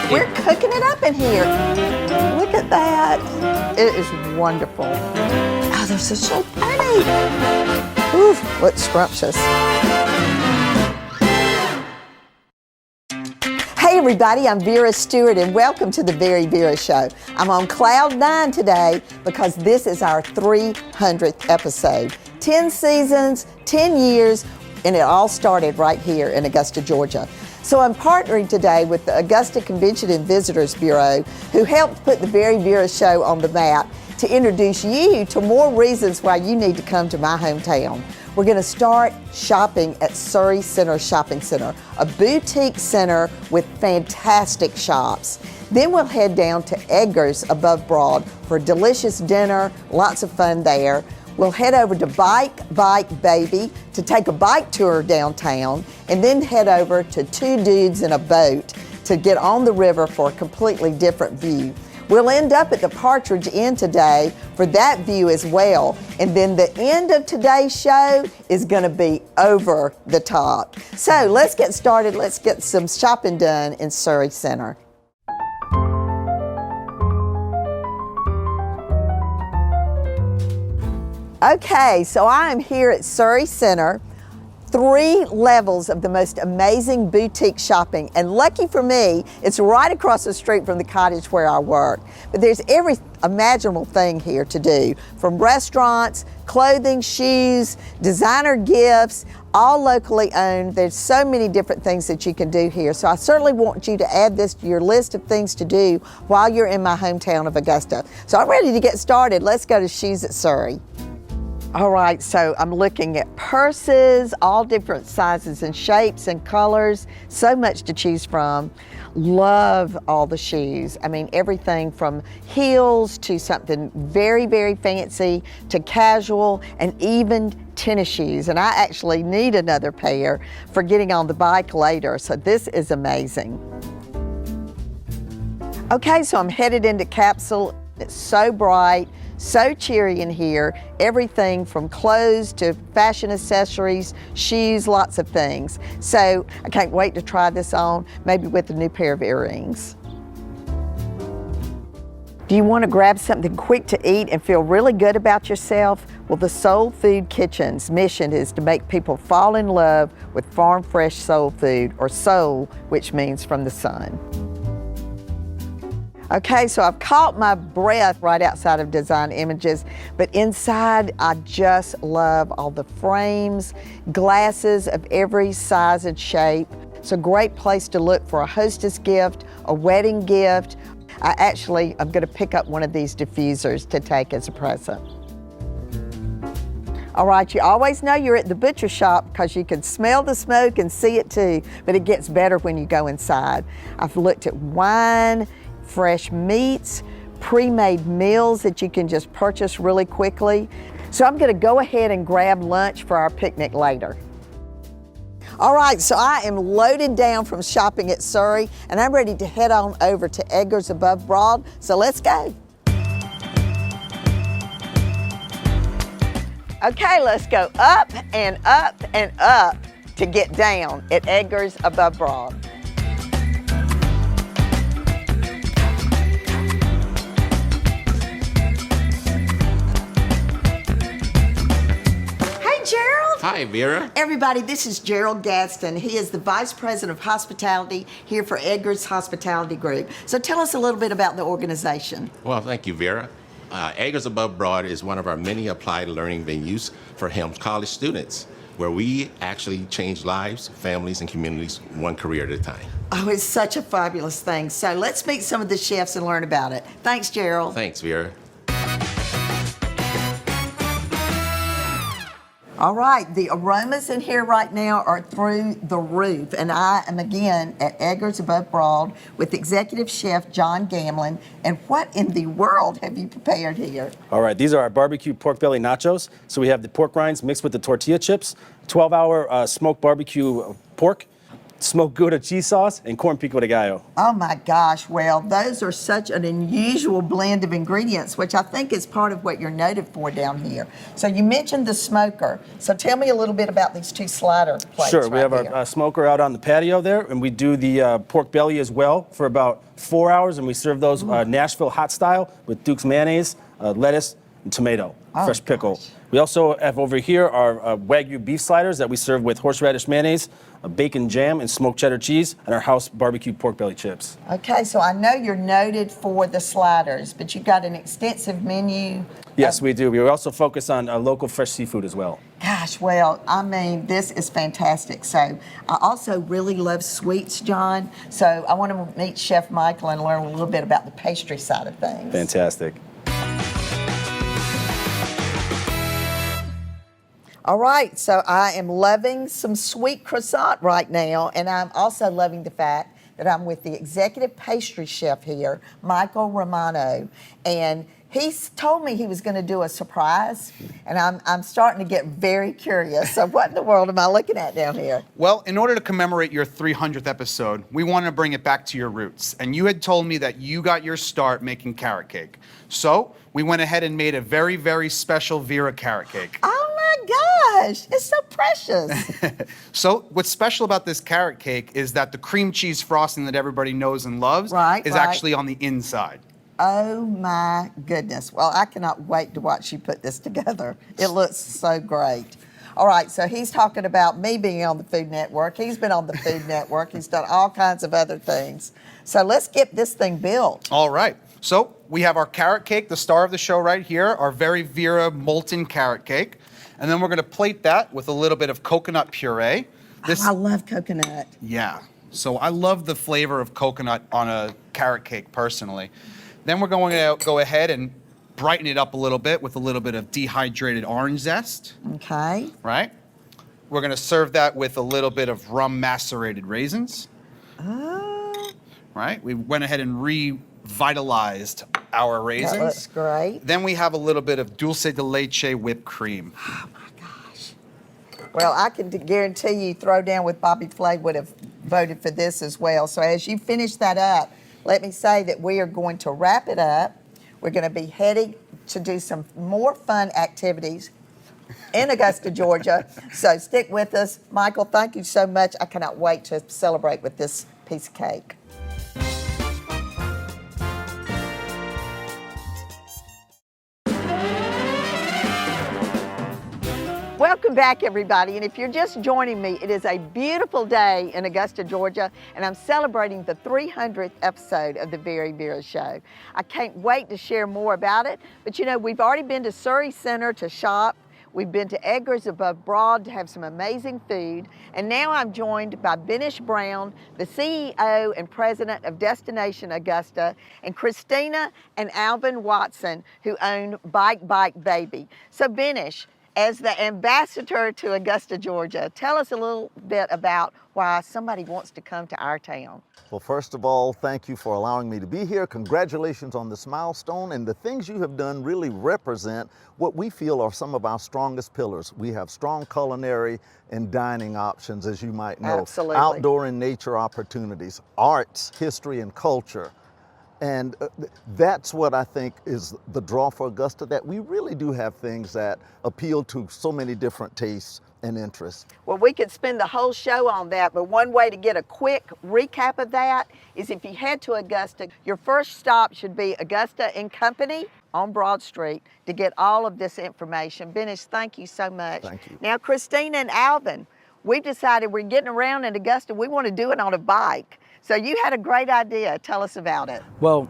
We're cooking it up in here. Look at that. It is wonderful. Oh, they're so pretty. Ooh, looks scrumptious. Hey everybody, I'm Vera Stewart and welcome to the VeryVera Show. I'm on cloud 9 today because this is our 300th episode. 10 seasons, 10 years, and it all started right here in Augusta, Georgia. So I'm partnering today with the Augusta Convention and Visitors Bureau, who helped put the VeryVera Show on the map, to introduce you to more reasons why you need to come to my hometown. We're going to start shopping at Surrey Center Shopping Center, a boutique center with fantastic shops. Then we'll head down to Edgar's above Broad for a delicious dinner, lots of fun there. We'll head over to Bike Baby to take a bike tour downtown, and then head over to Two Dudes in a Boat to get on the river for a completely different view. We'll end up at the Partridge Inn today for that view as well. And then the end of today's show is going to be over the top. So let's get started. Let's get some shopping done in Surrey Center. Okay, so I am here at Surrey Center. 3 levels of the most amazing boutique shopping, and lucky for me, it's right across the street from the cottage where I work. But there's every imaginable thing here to do, from restaurants, clothing, shoes, designer gifts, all locally owned. There's so many different things that you can do here. So I certainly want you to add this to your list of things to do while you're in my hometown of Augusta. So I'm ready to get started. Let's go to Shoes at Surrey. All right, so I'm looking at purses, all different sizes and shapes and colors, so much to choose from. Love all the shoes. I mean, everything from heels to something very, very fancy to casual and even tennis shoes. And I actually need another pair for getting on the bike later, so this is amazing. Okay, so I'm headed into Capsule. It's so bright, so cheery in here. Everything from clothes to fashion accessories, shoes, lots of things. So I can't wait to try this on, maybe with a new pair of earrings. Do you want to grab something quick to eat and feel really good about yourself? Well, the Soul Food Kitchen's mission is to make people fall in love with farm fresh soul food, or soul, which means from the sun. Okay, so I've caught my breath right outside of Design Images, but inside I just love all the frames, glasses of every size and shape. It's a great place to look for a hostess gift, a wedding gift. I'm gonna pick up one of these diffusers to take as a present. All right, you always know you're at the butcher shop because you can smell the smoke and see it too, but it gets better when you go inside. I've looked at wine, fresh meats, pre-made meals that you can just purchase really quickly. So I'm gonna go ahead and grab lunch for our picnic later. All right, so I am loaded down from shopping at Surrey, and I'm ready to head on over to Edgar's above Broad, so let's go. Okay, let's go up and up and up to get down at Edgar's above Broad. Hi, Vera. Everybody, this is Gerald Gaston. He is the Vice President of Hospitality here for Edgar's Hospitality Group. So tell us a little bit about the organization. Well, thank you, Vera. Edgar's Above Broad is one of our many applied learning venues for Helms College students, where we actually change lives, families, and communities one career at a time. Oh, it's such a fabulous thing. So let's meet some of the chefs and learn about it. Thanks, Gerald. Thanks, Vera. All right, the aromas in here right now are through the roof, and I am again at Edgar's Above Broad with Executive Chef John Gamlin. And what in the world have you prepared here? All right, these are our barbecue pork belly nachos. So we have the pork rinds mixed with the tortilla chips, 12-hour smoked barbecue pork, smoked Gouda cheese sauce, and corn pico de gallo. Oh my gosh, well, those are such an unusual blend of ingredients, which I think is part of what you're noted for down here. So you mentioned the smoker. So tell me a little bit about these two slider plates. Sure, we have here. our smoker out on the patio there, and we do the pork belly as well for about 4 hours, and we serve those Nashville hot style with Duke's mayonnaise, lettuce, and tomato, fresh pickle. Gosh. We also have over here our Wagyu beef sliders that we serve with horseradish mayonnaise, bacon jam, and smoked cheddar cheese, and our house barbecue pork belly chips. Okay, so I know you're noted for the sliders, but you've got an extensive menu. Yes, we do. We also focus on local fresh seafood as well. Gosh, well, I mean, this is fantastic. So I also really love sweets, John. So I want to meet Chef Michael and learn a little bit about the pastry side of things. Fantastic. All right, so I am loving some sweet croissant right now, and I'm also loving the fact that I'm with the executive pastry chef here, Michael Romano, and he's told me he was going to do a surprise, and I'm starting to get very curious. So what in the world am I looking at down here? Well, in order to commemorate your 300th episode, we wanted to bring it back to your roots. And you had told me that you got your start making carrot cake. So we went ahead and made a very, very special Vera carrot cake. Oh my gosh, it's so precious. So what's special about this carrot cake is that the cream cheese frosting that everybody knows and loves is actually on the inside. Oh my goodness. Well, I cannot wait to watch you put this together. It looks so great. All right, so he's talking about me being on the Food Network. He's been on the Food Network. He's done all kinds of other things. So let's get this thing built. All right. So we have our carrot cake, the star of the show right here, our VeryVera molten carrot cake. And then we're going to plate that with a little bit of coconut puree. I love coconut. Yeah. So I love the flavor of coconut on a carrot cake personally. Then we're going to go ahead and brighten it up a little bit with a little bit of dehydrated orange zest. Okay. Right? We're going to serve that with a little bit of rum macerated raisins. Right? We went ahead and revitalized our raisins. That looks great. Then we have a little bit of dulce de leche whipped cream. Oh my gosh. Well, I can guarantee you Throwdown with Bobby Flay would have voted for this as well. So as you finish that up, let me say that we are going to wrap it up. We're going to be heading to do some more fun activities in Augusta, Georgia. So stick with us. Michael, thank you so much. I cannot wait to celebrate with this piece of cake. Welcome back, everybody. And if you're just joining me, it is a beautiful day in Augusta, Georgia, and I'm celebrating the 300th episode of the VeryVera Show. I can't wait to share more about it, but you know, we've already been to Surrey Center to shop. We've been to Edgar's above Broad to have some amazing food. And now I'm joined by Benish Brown, the CEO and president of Destination Augusta, and Christina and Alvin Watson, who own Bike Baby. So Benish, as the ambassador to Augusta, Georgia, tell us a little bit about why somebody wants to come to our town. Well, first of all, thank you for allowing me to be here. Congratulations on this milestone, and the things you have done really represent what we feel are some of our strongest pillars. We have strong culinary and dining options, as you might know. Absolutely. Outdoor and nature opportunities, arts, history, and culture. And that's what I think is the draw for Augusta, that we really do have things that appeal to so many different tastes and interests. Well, we could spend the whole show on that, but one way to get a quick recap of that is if you head to Augusta, your first stop should be Augusta and Company on Broad Street to get all of this information. Benish, thank you so much. Thank you. Now, Christina and Alvin, we've decided we're getting around in Augusta. We want to do it on a bike. So you had a great idea. Tell us about it. Well,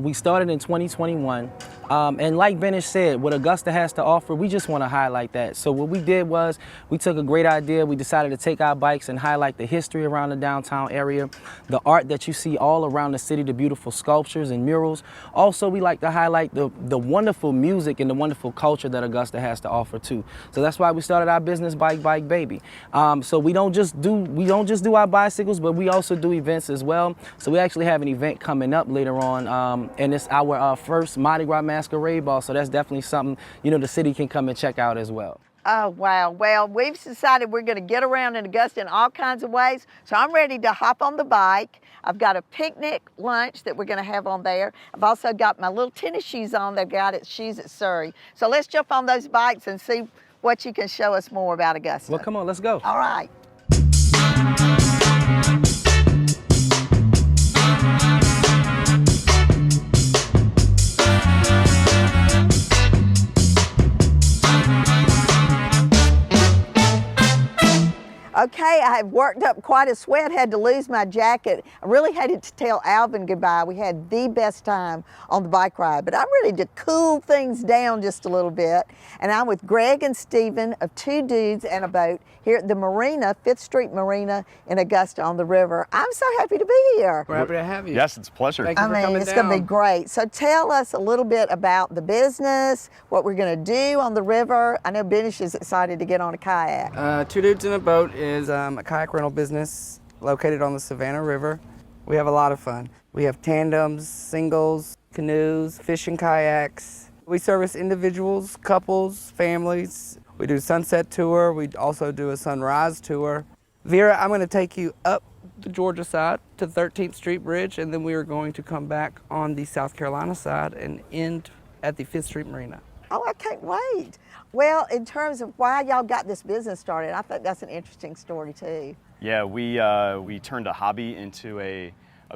we started in 2021. And like Benish said, what Augusta has to offer, we just want to highlight that. So what we did was we took a great idea. We decided to take our bikes and highlight the history around the downtown area, the art that you see all around the city, the beautiful sculptures and murals. Also, we like to highlight the wonderful music and the wonderful culture that Augusta has to offer too. So that's why we started our business, Bike Baby. So we don't just do our bicycles, but we also do events as well. So we actually have an event coming up later on, and it's our first Mardi Gras Masquerade Ball, so that's definitely something, you know, the city can come and check out as well. Oh, wow. Well, we've decided we're going to get around in Augusta in all kinds of ways. So I'm ready to hop on the bike. I've got a picnic lunch that we're going to have on there. I've also got my little tennis shoes on. They've got at Shoes at Surrey. So let's jump on those bikes and see what you can show us more about Augusta. Well, come on, let's go. All right. Okay, I have worked up quite a sweat, had to lose my jacket. I really hated to tell Alvin goodbye. We had the best time on the bike ride, but I'm ready to cool things down just a little bit. And I'm with Greg and Stephen of Two Dudes and a Boat here at the Marina, 5th Street Marina in Augusta on the river. I'm so happy to be here. We're happy to have you. Yes, it's a pleasure. Thank you for coming It's going to be down. great. So tell us a little bit about the business, what we're going to do on the river. I know Benish is excited to get on a kayak. Two Dudes in a Boat is a kayak rental business located on the Savannah River. We have a lot of fun. We have tandems, singles, canoes, fishing kayaks. We service individuals, couples, families. We do sunset tour. We also do a sunrise tour. Vera, I'm going to take you up the Georgia side to 13th Street Bridge, and then we are going to come back on the South Carolina side and end at the 5th Street Marina. Oh, I can't wait. Well, in terms of why y'all got this business started, I think that's an interesting story too. Yeah, we turned a hobby into a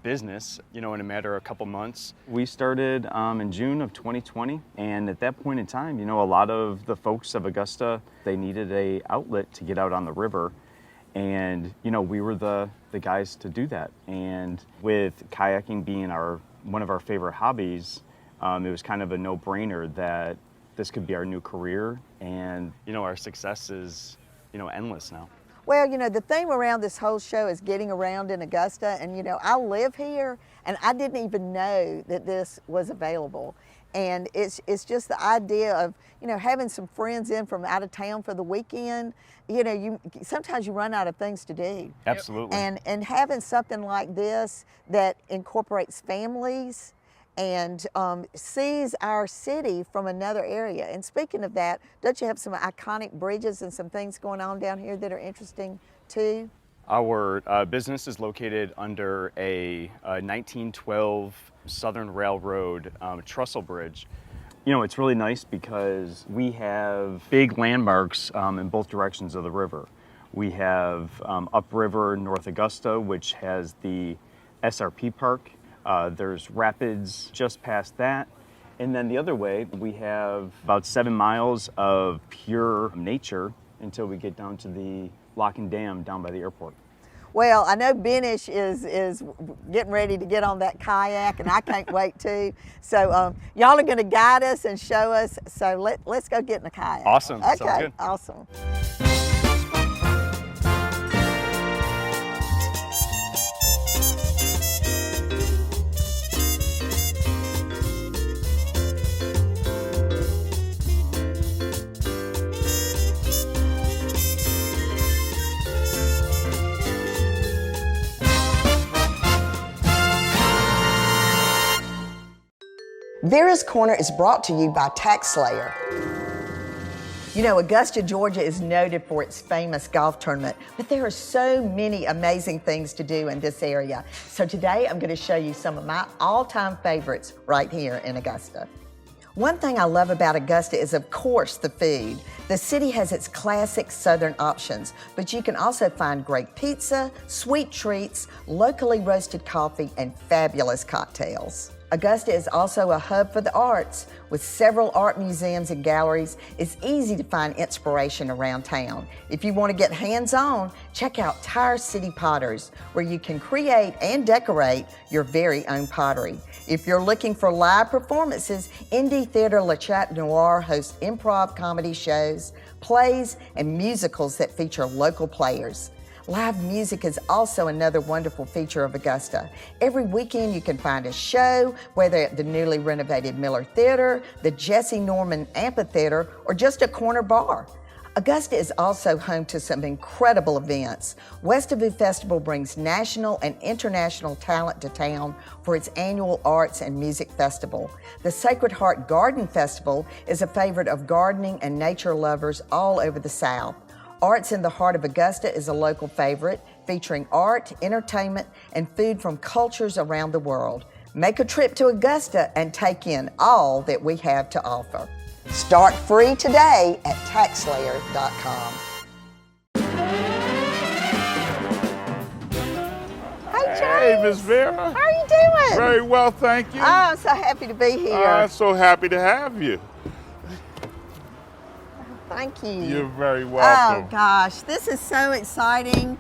business, in a matter of a couple months. We started in June of 2020, and at that point in time, a lot of the folks of Augusta, they needed a outlet to get out on the river, and we were the guys to do that. And with kayaking being one of our favorite hobbies, it was kind of a no-brainer that this could be our new career, and our success is endless now. Well, the theme around this whole show is getting around in Augusta, and I live here, and I didn't even know that this was available. And it's just the idea of having some friends in from out of town for the weekend. Sometimes you run out of things to do. Absolutely. And having something like this that incorporates families and sees our city from another area. And speaking of that, don't you have some iconic bridges and some things going on down here that are interesting too? Our business is located under a 1912 Southern Railroad trestle bridge. It's really nice because we have big landmarks in both directions of the river. We have upriver North Augusta, which has the SRP Park. There's rapids just past that. And then the other way, we have about 7 miles of pure nature until we get down to the Lock and Dam down by the airport. Well, I know Benish is getting ready to get on that kayak, and I can't wait too. So y'all are going to guide us and show us. So let's go get in the kayak. Awesome. Okay, Sounds good. Awesome. Vera's Corner is brought to you by Tax Slayer. Augusta, Georgia is noted for its famous golf tournament, but there are so many amazing things to do in this area. So today I'm going to show you some of my all-time favorites right here in Augusta. One thing I love about Augusta is, of course, the food. The city has its classic Southern options, but you can also find great pizza, sweet treats, locally roasted coffee, and fabulous cocktails. Augusta is also a hub for the arts. With several art museums and galleries, it's easy to find inspiration around town. If you want to get hands-on, check out Tire City Potters, where you can create and decorate your very own pottery. If you're looking for live performances, Indie Theater Le Chat Noir hosts improv comedy shows, plays, and musicals that feature local players. Live music is also another wonderful feature of Augusta. Every weekend you can find a show, whether at the newly renovated Miller Theater, the Jesse Norman Amphitheater, or just a corner bar. Augusta is also home to some incredible events. Westiview Festival brings national and international talent to town for its annual arts and music festival. The Sacred Heart Garden Festival is a favorite of gardening and nature lovers all over the South. Arts in the Heart of Augusta is a local favorite, featuring art, entertainment, and food from cultures around the world. Make a trip to Augusta and take in all that we have to offer. Start free today at taxslayer.com. Hey, James. Hey, Miss Vera. How are you doing? Very well, thank you. Oh, I'm so happy to be here. I'm so happy to have you. Thank you. You're very welcome. Oh, gosh, this is so exciting.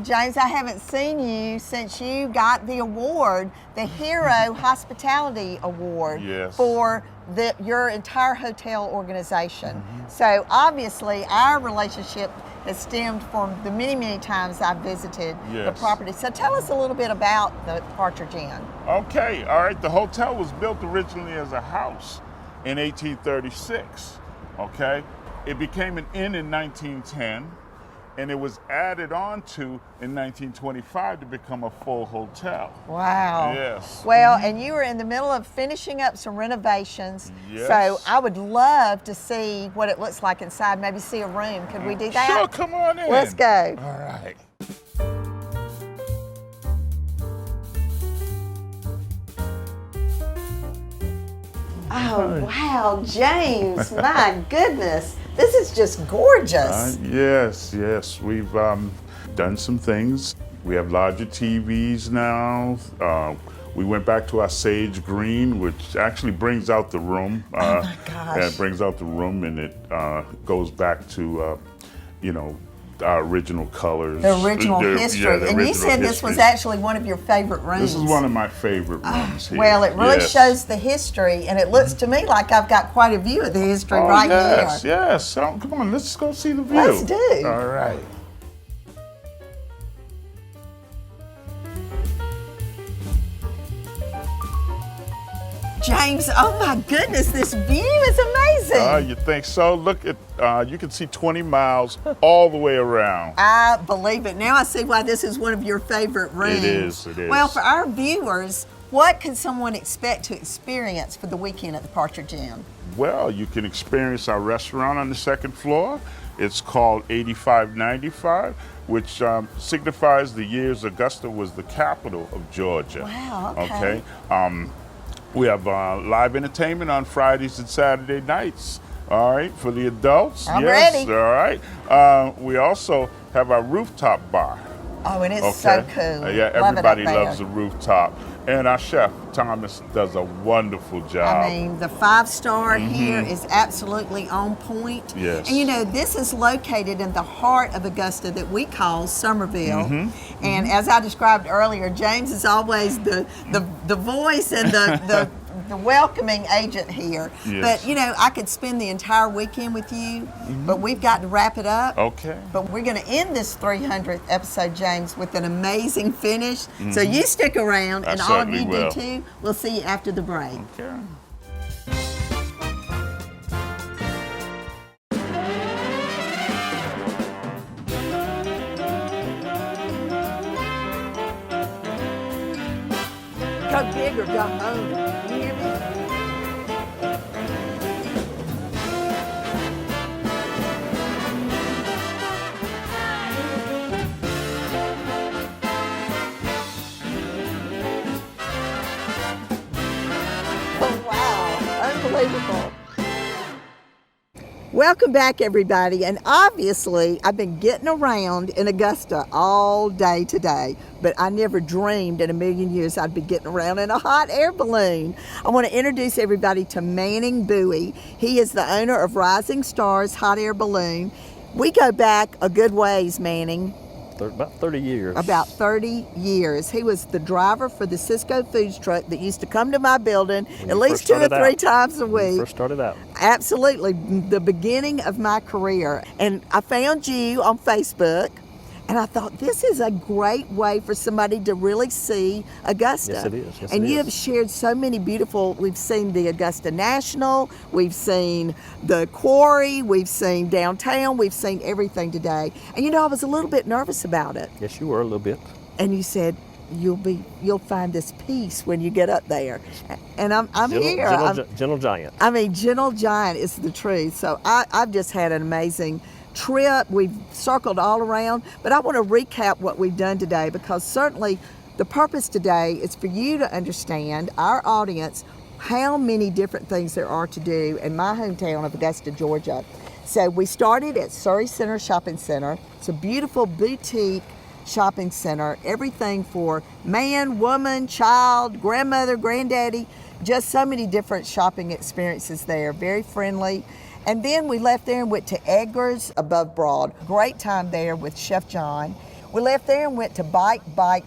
James, I haven't seen you since you got the award, the Hero Hospitality Award, Yes. for your entire hotel organization. So obviously, our relationship has stemmed from the many, many times I've visited the Yes. property. So tell us a little bit about the Partridge Inn. Okay, all right. The hotel was built originally as a house in 1836, okay? It became an inn in 1910, and it was added on to in 1925 to become a full hotel. Wow. Yes. Well, and you were in the middle of finishing up some renovations. Yes. So I would love to see what it looks like inside, maybe see a room. Could we do that? Sure, come on in. Let's go. All right. Oh, wow, James, my goodness. This is just gorgeous. Yes, yes. We've done some things. We have larger TVs now. We went back to our sage green, which actually brings out the room. Oh my gosh. Yeah, it brings out the room, and it goes back to, our original colors. The original history. Yeah, the and you original said this was history. actually one of your favorite rooms. This is one of my favorite rooms here. Well, it really Yes. shows the history, and it looks to me like I've got quite a view of the history right yes, here. Yes, so, come on, let's go see the view. Let's do. All right. James, oh my goodness, this view is amazing. You think so? Look at, you can see 20 miles all the way around. I believe it. Now I see why this is one of your favorite rooms. It is. Well, for our viewers, what can someone expect to experience for the weekend at the Partridge Inn? Well, you can experience our restaurant on the second floor. It's called 8595, which signifies the years Augusta was the capital of Georgia. Wow, okay. We have live entertainment on Fridays and Saturday nights. All right, for the adults. I'm yes, ready. All right. We also have our rooftop bar. Oh, and it's so cool. Yeah, Love it up everybody there. loves the rooftop. And our chef, Thomas, does a wonderful job. I mean, the 5-star here is absolutely on point. Yes. And you know, this is located in the heart of Augusta that we call Somerville. And as I described earlier, James is always the voice and the welcoming agent here. Yes. But you know, I could spend the entire weekend with you, but we've got to wrap it up. Okay. But we're going to end this 300th episode, James, with an amazing finish. So you stick around, I and all of certainly you will. do too. We'll see you after the break. Okay. Go big or go home. You hear me? Oh, wow. Unbelievable. Welcome back, everybody. And obviously, I've been getting around in Augusta all day today, but I never dreamed in a million years I'd be getting around in a hot air balloon. I want to introduce everybody to Manning Bowie. He is the owner of Rising Stars Hot Air Balloon. We go back a good ways, Manning. About 30 years. About 30 years. He was the driver for the Cisco Foods truck that used to come to my building at least 2 or 3 times a week. First started out. Absolutely, the beginning of my career. And I found you on Facebook, And I thought, this is a great way for somebody to really see Augusta. Yes, it is. Yes, and it you is. have shared so many beautiful, we've seen the Augusta National, we've seen the quarry, we've seen downtown, we've seen everything today. And you know, I was a little bit nervous about it. Yes, you were a little bit. And you said, you'll find this peace when you get up there. And I'm here. Gentle giant. I mean, gentle giant is the truth. So I've just had an amazing trip. We've circled all around, but I want to recap what we've done today, because certainly the purpose today is for you to understand, our audience, how many different things there are to do in my hometown of Augusta, Georgia. So we started at Surrey Center Shopping Center. It's a beautiful boutique shopping center, everything for man, woman, child, grandmother, granddaddy, just so many different shopping experiences there, very friendly. And then we left there and went to Edgar's above Broad. Great time there with Chef John. We left there and went to Bike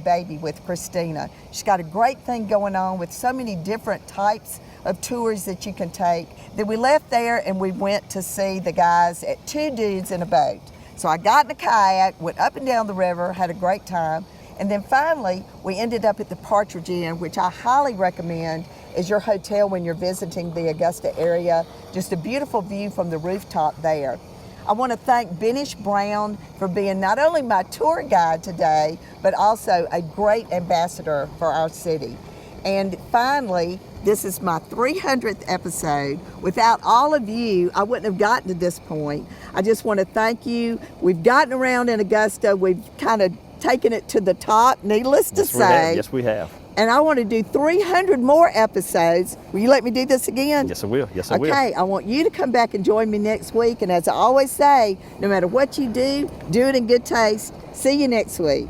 Baby with Christina. She's got a great thing going on with so many different types of tours that you can take. Then we left there and we went to see the guys at Two Dudes in a Boat. So I got in a kayak, went up and down the river, had a great time. And then finally, we ended up at the Partridge Inn, which I highly recommend is your hotel when you're visiting the Augusta area. Just a beautiful view from the rooftop there. I want to thank Benish Brown for being not only my tour guide today, but also a great ambassador for our city. And finally, this is my 300th episode. Without all of you, I wouldn't have gotten to this point. I just want to thank you. We've gotten around in Augusta. We've kind of taken it to the top, needless to say. Yes, we have. And I want to do 300 more episodes. Will you let me do this again? Yes, I will. Yes, I will. Okay, I want you to come back and join me next week. And as I always say, no matter what you do it in good taste. See you next week.